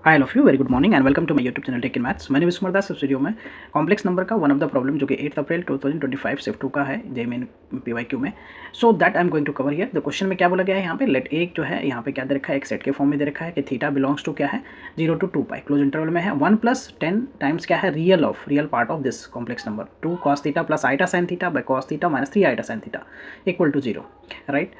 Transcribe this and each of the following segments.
Hi all of you, very good morning and welcome to my YouTube channel tech in maths. मैंने विस्मर दास इस video में complex number का one of the problem जो कि 8 अप्रैल 2025 शिफ्ट 2 का है जेईई पीवाईक्यू में। So that I am going to cover here. The question में क्या बोला गया है यहाँ पे, लेट एक जो है यहाँ पे क्या दे रखा है, एक सेट के फॉर्म में दे रखा है कि थीटा बिलोंग्स टू क्या है 0 to 2 पाई, क्लोज इंटरवल में है 1 + 10 टाइम्स क्या है real part of this complex number 2 cos theta plus iota sine theta by cos theta minus 3 iota sine theta equal to 0, right.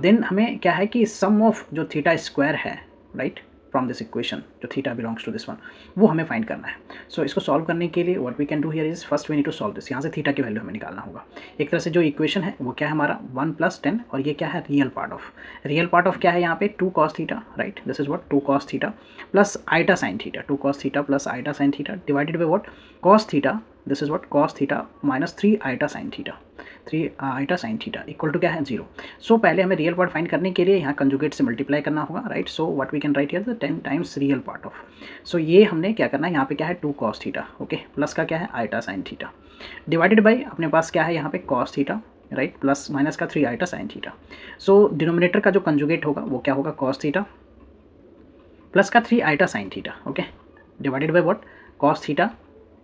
Then हमें क्या है कि सम ऑफ जो थीटा स्क्वायर है, राइट, फ्रॉम दिस इक्वेशन जो theta belongs to this one, वो हमें find करना है। सो इसको सॉल्व करने के लिए what we can do here is first we need to solve this. यहाँ से थीटा की वैल्यू हमें निकालना होगा। एक तरह से जो इक्वेशन है वो क्या है हमारा 1 + 10 और ये क्या है रियल पार्ट ऑफ क्या है यहाँ पे 2 cos theta, right, this is what 2 cos theta plus iota sine theta, 2 cos theta plus iota sine theta divided by what cos theta, this is what cos theta minus 3 iota sine theta, 3 iota sine theta equal to क्या है 0। सो पहले हमें real part find करने के लिए यहाँ conjugate से multiply करना होगा, right. So what we can write here the 10 times real part of. So ये हमने क्या करना है, यहाँ पे क्या है 2 cos थीटा, ओके, प्लस का क्या है iota sine theta divided by अपने पास क्या है यहाँ पे cos theta, right, plus minus का 3 iota sine theta. So denominator का जो कंजुगेट होगा वो क्या होगा cos थीटा प्लस का 3 iota sine theta, okay, divided by what cos theta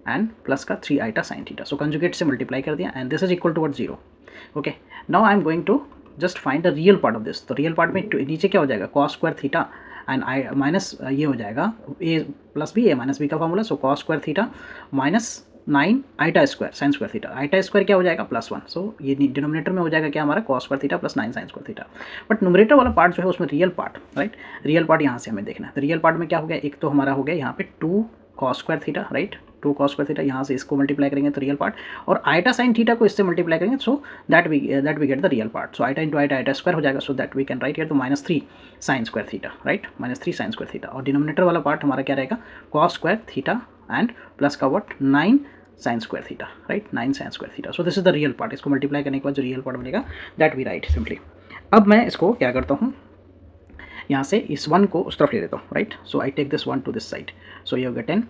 and plus का 3 iota sine theta. So conjugate से मल्टीप्लाई कर दिया and this is equal to what 0, okay. Now I am going to just find the real part of this. तो real part में नीचे क्या हो जाएगा cos square theta and I minus ये हो जाएगा a plus B, a minus B का formula. So cos square theta minus 9 iota square sine square theta, iota square क्या हो जाएगा +1। सो ये डिनोमिनेटर में हो जाएगा क्या हमारा cos square theta plus 9 sine square theta. But numerator वाला पार्ट जो है उसमें real part, right, real part यहाँ से हमें देखना है। तो रियल पार्ट में क्या हो गया, एक तो हमारा हो गया यहाँ पे 2 cos square theta, right, 2 cos square theta, यहाँ से इसको मल्टीप्लाई करेंगे तो रियल पार्ट, और आइटा साइन थीटा को इससे मल्टीप्लाई करेंगे so that we get the real part. So iota into iota iota square हो जाएगा, so that we can write here तो -3 sine square theta, right, -3 sine square theta. और denominator वाला part हमारा क्या रहेगा cos square theta and plus का what 9 sine square theta, right, 9 sine square theta. So this is the real part. इसको multiply करने के बाद जो रियल पार्ट बनेगा दैट वी राइट सिंपली। अब मैं इसको क्या करता हूँ, यहाँ से इस 1 को उस तरफ ले देता हूँ, right. So I take this 1 to this side, so you get 10,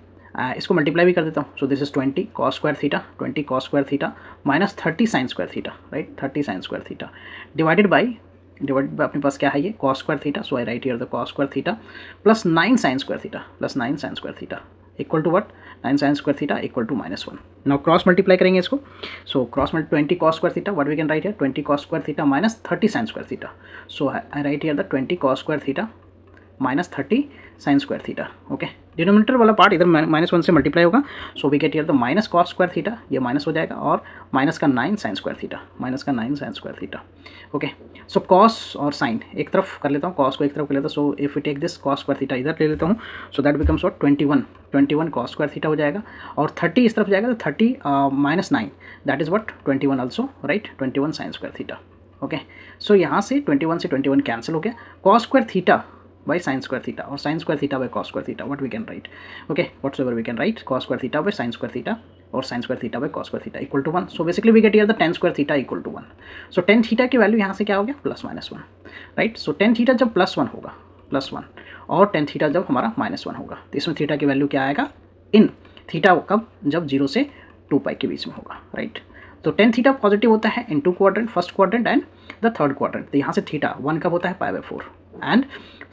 इसको मल्टीप्लाई भी कर देता हूँ। So this is 20 cos square theta, 20 cos square theta minus 30 sine square theta, right, 30 sine square theta divided by अपने पास क्या है ये cos square theta. So I write here the cos square theta plus 9 sine square theta plus 9 sine square theta equal to what 9 sine square theta equal to -1। Now cross multiply करेंगे इसको। So cross multi 20 cos square theta, what we can write here 20 cos square theta minus 30 sine square theta. So I write here the 20 cos square theta minus 30 sine square theta, okay. Denominator वाला part इधर -1 से multiply होगा, so we get here the minus cos square theta, ये minus हो जाएगा, और minus का 9 sine square theta, minus का 9 साइन स्क्वायर थीटा, ओके। सो cos और साइन एक तरफ कर लेता हूँ, cos को एक तरफ कर लेता हूँ। So if we take this cos square theta इधर ले लेता हूँ, so that becomes what 21 cos square theta हो जाएगा, और 30 इस तरफ जाएगा तो 30 minus 9 that is what 21 also, right, 21 sine square theta, okay. So यहाँ से 21 से 21 कैंसिल हो गया, cos स्क्वायर थीटा by sin square theta और sin square theta by cos square theta, what we can write, okay, whatsoever we can write cos square theta by sin square theta और sin square theta by cos square theta equal to 1. So basically we get here the tan square theta equal to 1. So tan theta की value यहाँ से क्या हो गया +-1, right. सो tan theta जब +1 होगा, +1, और tan theta जब हमारा -1 होगा, तो इसमें थीटा की वैल्यू क्या आएगा इन थीटा कब, जब 0 से 2 पाई के बीच में होगा, राइट। तो tan थीटा पॉजिटिव होता है इन 2 quadrant, first quadrant and the third quadrant. तो यहाँ से थीटा 1 कब होता है π/4 एंड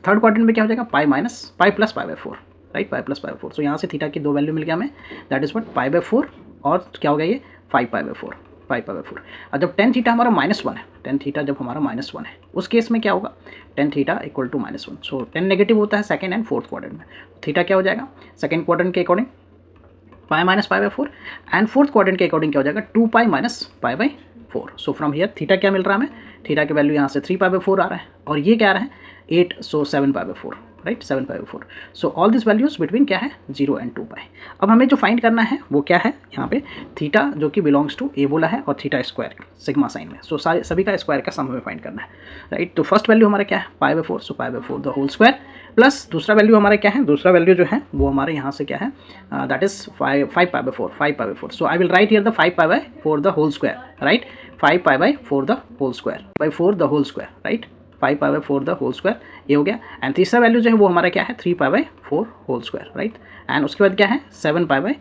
थर्ड क्वाड्रेंट में क्या हो जाएगा pi plus π/4, right, pi plus π/4। So यहाँ से थीटा की 2 वैल्यू मिल गया हमें, दैट इज व्हाट π/4 और क्या हो गया ये 5π/4, 5π/4। और जब tan थीटा हमारा -1 है, tan थीटा जब हमारा -1 है, उस केस में क्या होगा tan theta equal to -1। So tan negative होता है सेकंड एंड फोर्थ क्वाड्रेंट में, थीटा क्या हो जाएगा सेकंड क्वाड्रेंट के according pi minus π/4 and fourth quadrant के अकॉर्डिंग क्या हो जाएगा 2 pi minus π/4। So from here theta क्या मिल रहा है हमें, थीटा की वैल्यू यहाँ से 3π/4 आ रहा है, और ये क्या आ रहा है 8, so 7π/4, right, 7π/4। So all this values between क्या है 0 एंड 2 पाई। अब हमें जो फाइंड करना है वो क्या है, यहाँ पे थीटा जो कि बिलोंग्स टू ए बोला है और थीटा स्क्वायर सिग्मा साइन में, सो सभी का स्क्वायर का सम हमें फाइंड करना है, राइट। तो फर्स्ट वैल्यू हमारा क्या है π/4, सो π/4 द होल स्क्वायर, प्लस दूसरा वैल्यू हमारा क्या है, दूसरा वैल्यू जो है वो हमारे यहाँ से क्या है that is 5π/4। So I will write here the 5π/4 the whole square, right, 5π/4 the whole square by 4 the whole square, right, 5π/4 the whole square, ये हो गया। एंड तीसरा वैल्यू जो है वो हमारा क्या है 3π/4 होल स्क्वायर, राइट, एंड उसके बाद क्या है 7π/4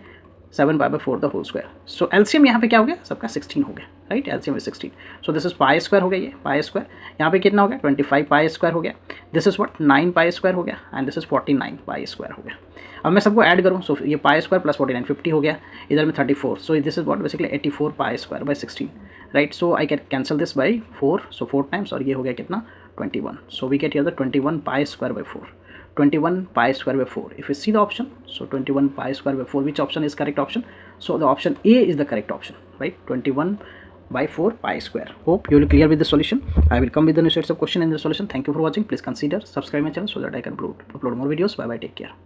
7 pi by 4 the whole square. So LCM यहाँ पे क्या हो गया सबका 16 हो गया, right, LCM is 16। So this is pi square हो गया, ये पाई स्क्वायर यहाँ पे कितना हो गया 25 पाई स्क्वायर हो गया, this is what 9 pi square हो गया and this is 49 pi square हो गया। अब मैं सबको ऐड करूँ, सो ये पाई स्क्वायर प्लस 49 50 हो गया, इधर में 34, so this is what basically 84 pi square by 16, right. So I can cancel this by 4, so 4 times, और ये हो गया कितना 21। So we get here the 21 pi square by 4, 21 pi square by 4. If you see the option, so 21 pi square by 4, which option is correct option? So the option A is the correct option, right? 21 by 4 pi square. Hope you will clear with the solution. I will come with the new sets of question in the solution. Thank you for watching. Please consider subscribe my channel so that I can upload more videos. Bye bye, take care.